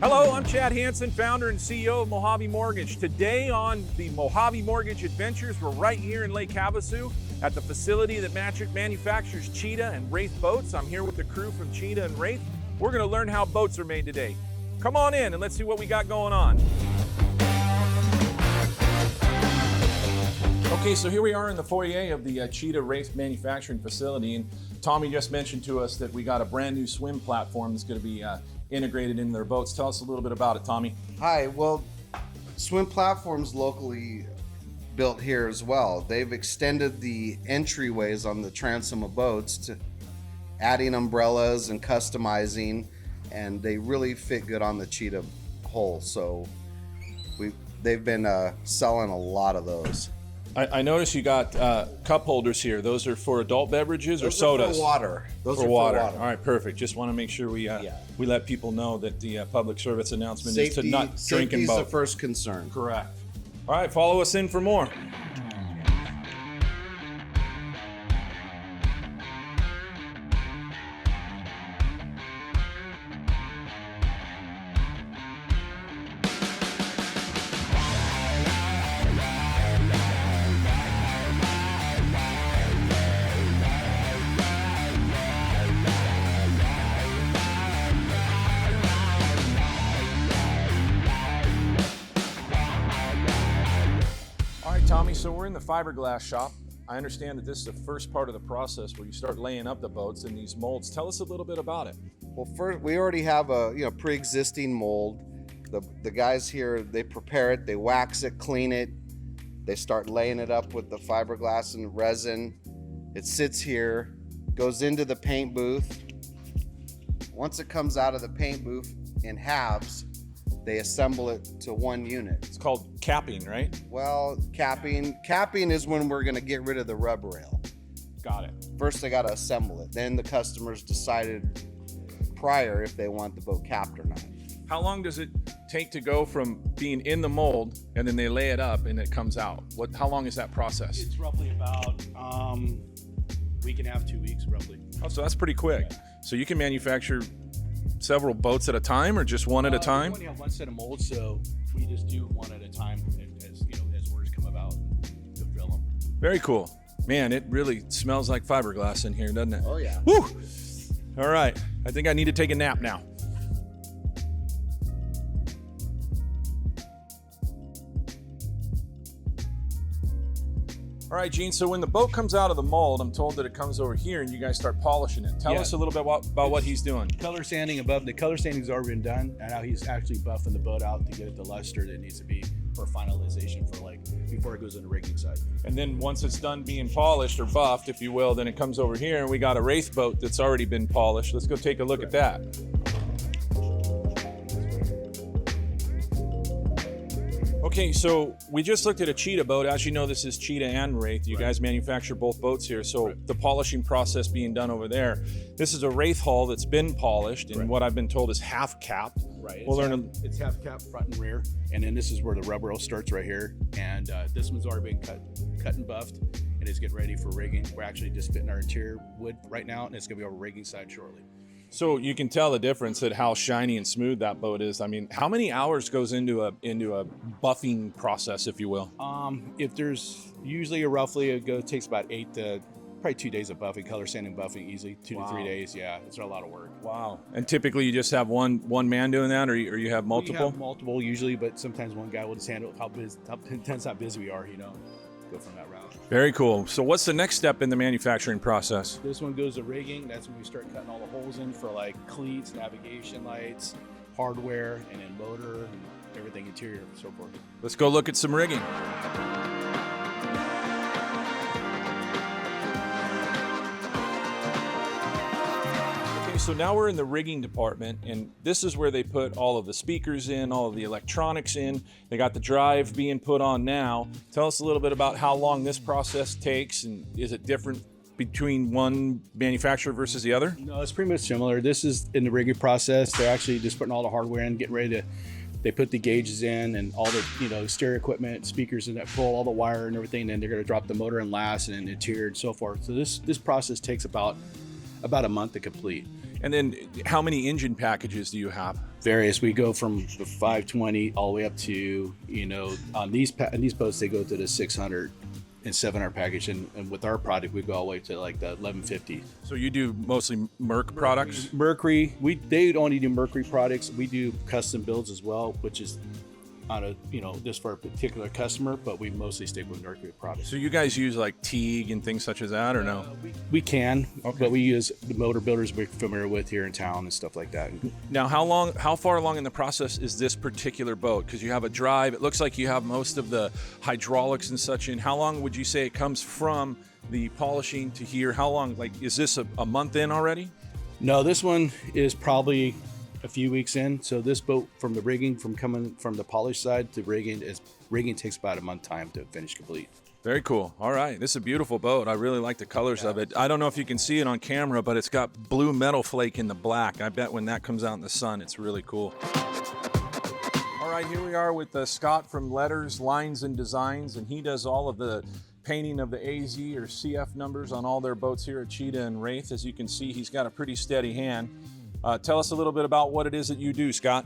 Hello, I'm Chad Hansen, founder and CEO of Mojave Mortgage. Today on the Mojave Mortgage Adventures, we're right here in Lake Havasu at the facility that manufactures Cheetah and Wraith Boats. I'm here with the crew from Cheetah and Wraith. We're going to learn how boats are made today. Come on in and let's see what we got going on. Okay, so here we are in the foyer of the Cheetah Wraith manufacturing facility, and Tommy just mentioned to us that we got a brand new swim platform that's going to be integrated in their boats. Tell us a little bit about it, Tommy. Hi, well, swim platforms locally built here as well. They've extended the entryways on the transom of boats to adding umbrellas and customizing, and they really fit good on the Cheetah hull. So they've been selling a lot of those. I noticed you got cup holders here. Those are for adult beverages or Those sodas? are for water. Those for are water. for water. All right, perfect. Just want to make sure we let people know that the public service announcement is to not drink in Safety is boat. the first concern. Correct. All right, follow us in for more. Tommy, so we're in the fiberglass shop. I understand that this is the first part of the process where you start laying up the boats in these molds. Tell us a little bit about it. Well, first, we already have a pre-existing mold. The guys here, they prepare it, they wax it, clean it. They start laying it up with the fiberglass and resin. It sits here, goes into the paint booth. Once it comes out of the paint booth in halves, they assemble it to one unit. It's called capping, right? Well, capping is when we're gonna get rid of the rub rail. Got it. First they gotta assemble it. Then the customers decided prior if they want the boat capped or not. How long does it take to go from being in the mold and then they lay it up and it comes out? How long is that process? It's roughly about week and a half, 2 weeks roughly. Oh, so that's pretty quick. Yeah. So you can manufacture several boats at a time or just one at a time? We only have one set of molds, so we just do one at a time as orders come about to fill them. Very cool. Man, it really smells like fiberglass in here, doesn't it? Oh yeah. Woo! All right, I think I need to take a nap now. All right, Gene, so when the boat comes out of the mold, I'm told that it comes over here and you guys start polishing it. Tell us a little bit about what he's doing. Color sanding above. The color sanding's already been done, and now he's actually buffing the boat out to get it the luster that it needs to be for finalization before it goes on the rigging side. And then once it's done being polished or buffed, if you will, then it comes over here and we got a Wraith boat that's already been polished. Let's go take a look at that. Okay, so we just looked at a Cheetah boat. As you know, this is Cheetah and Wraith. You guys manufacture both boats here. So the polishing process being done over there. This is a Wraith hull that's been polished and what I've been told is half capped. Right. It's half cap front and rear, and then this is where the rub rail starts right here. And this one's already been cut and buffed, and is getting ready for rigging. We're actually just fitting our interior wood right now, and it's gonna be our rigging side shortly. So you can tell the difference at how shiny and smooth that boat is. I mean, how many hours goes into a buffing process, if you will? If there's usually it takes about probably 2 days of buffing, color sanding, buffing easily, 2 to 3 days. Yeah, it's a lot of work. Wow. And typically you just have one man doing that, or you have multiple? We have multiple usually, but sometimes one guy will just handle how intense, how busy we are, go from that route. Very cool. So what's the next step in the manufacturing process? This one goes to rigging. That's when we start cutting all the holes in for like cleats, navigation lights, hardware, and then motor, and everything interior and so forth. Let's go look at some rigging. So now we're in the rigging department, and this is where they put all of the speakers in, all of the electronics in. They got the drive being put on now. Tell us a little bit about how long this process takes, and is it different between one manufacturer versus the other? No, it's pretty much similar. This is in the rigging process. They're actually just putting all the hardware in, getting ready to, they put the gauges in and all the, stereo equipment, speakers and that pull all the wire and everything. And then they're going to drop the motor and last and interior and so forth. So this process takes about a month to complete. And then how many engine packages do you have? Various. We go from the 520 all the way up to, on these boats they go to the 600 and 700 package, and with our product we go all the way to like the 1150. So you do mostly Merc products? Mercury. They only do Mercury products. We do custom builds as well, which is on a just for a particular customer, but we mostly stick with Mercury products. So you guys use like Teague and things such as that, or no? We can, but we use the motor builders we're familiar with here in town and stuff like that. Now, how far along in the process is this particular boat? Because you have a drive, it looks like you have most of the hydraulics and such in. How long would you say it comes from the polishing to here? How long, like, is this a month in already? No, this one is probably a few weeks in. So this boat, from the rigging, from coming from the polish side to rigging takes about a month time to finish complete. Very cool. All right, this is a beautiful boat. I really like the colors of it. I don't know if you can see it on camera, but it's got blue metal flake in the black. I bet when that comes out in the sun, it's really cool. All right, here we are with Scott from Letters, Lines, and Designs, and he does all of the painting of the AZ or CF numbers on all their boats here at Cheetah and Wraith. As you can see, he's got a pretty steady hand. Tell us a little bit about what it is that you do, Scott.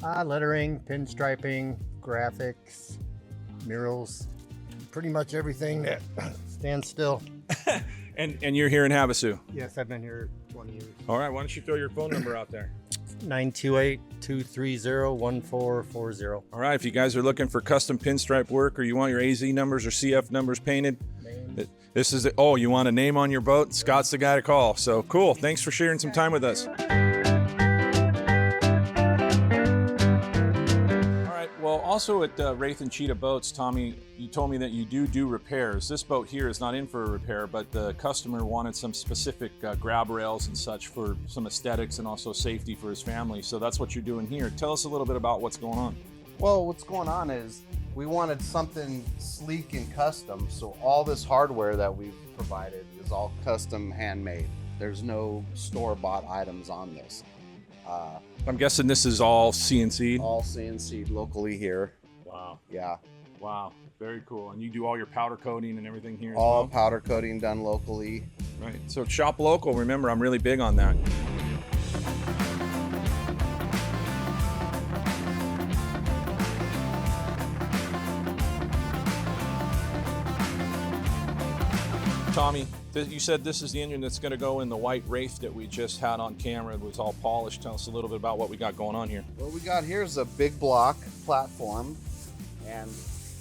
Lettering, pinstriping, graphics, murals, pretty much everything that stands still. And you're here in Havasu? Yes, I've been here 20 years. All right, why don't you throw your phone number out there? 928-230-1440. All right, if you guys are looking for custom pinstripe work, or you want your AZ numbers or CF numbers painted, this is it. Oh, you want a name on your boat? Scott's the guy to call. So cool. Thanks for sharing some time with us. All right. Well, also at Wraith and Cheetah Boats, Tommy, you told me that you do repairs. This boat here is not in for a repair, but the customer wanted some specific grab rails and such for some aesthetics and also safety for his family. So that's what you're doing here. Tell us a little bit about what's going on. Well, what's going on is we wanted something sleek and custom, so all this hardware that we've provided is all custom handmade. There's no store-bought items on this. I'm guessing this is all CNC'd? All CNC'd locally here. Wow. Yeah. Wow. Very cool. And you do all your powder coating and everything here All as well? powder coating done locally. Right. So shop local. Remember, I'm really big on that. Tommy, you said this is the engine that's going to go in the white Wraith that we just had on camera. It was all polished. Tell us a little bit about what we got going on here. What we got here is a big block platform, and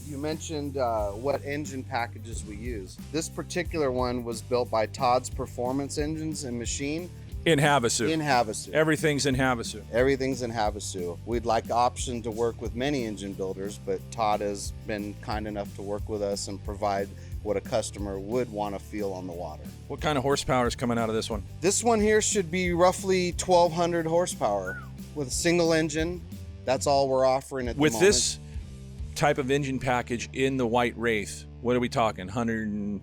you mentioned what engine packages we use. This particular one was built by Todd's Performance Engines and Machine. In Havasu. In Havasu. Everything's in Havasu. Everything's in Havasu. We'd like the option to work with many engine builders, but Todd has been kind enough to work with us and provide what a customer would want to feel on the water. What kind of horsepower is coming out of this one? This one here should be roughly 1,200 horsepower with a single engine. That's all we're offering at the moment. With this type of engine package in the white Wraith, what are we talking? 100 and...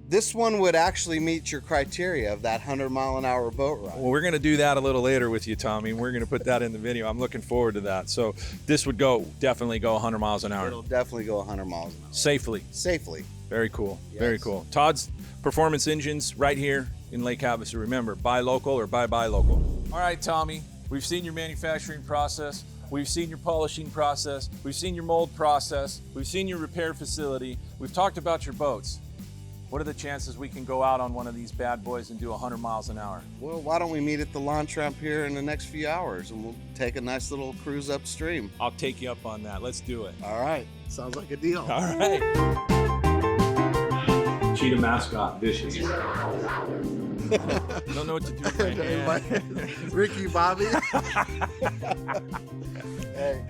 This one would actually meet your criteria of that 100-mile-an-hour boat ride. Well, we're going to do that a little later with you, Tommy. We're going to put that in the video. I'm looking forward to that. So this would definitely go 100 miles an hour. It'll definitely go 100 miles an hour. Safely. Safely. Very cool. Yes. Very cool. Todd's Performance Engines right here in Lake Havasu. Remember, buy local or buy local. All right, Tommy, we've seen your manufacturing process. We've seen your polishing process. We've seen your mold process. We've seen your repair facility. We've talked about your boats. What are the chances we can go out on one of these bad boys and do 100 miles an hour? Well, why don't we meet at the launch ramp here in the next few hours and we'll take a nice little cruise upstream. I'll take you up on that. Let's do it. All right. Sounds like a deal. All right. Cheetah mascot, vicious. Don't know what to do with my hand. Ricky Bobby. Hey.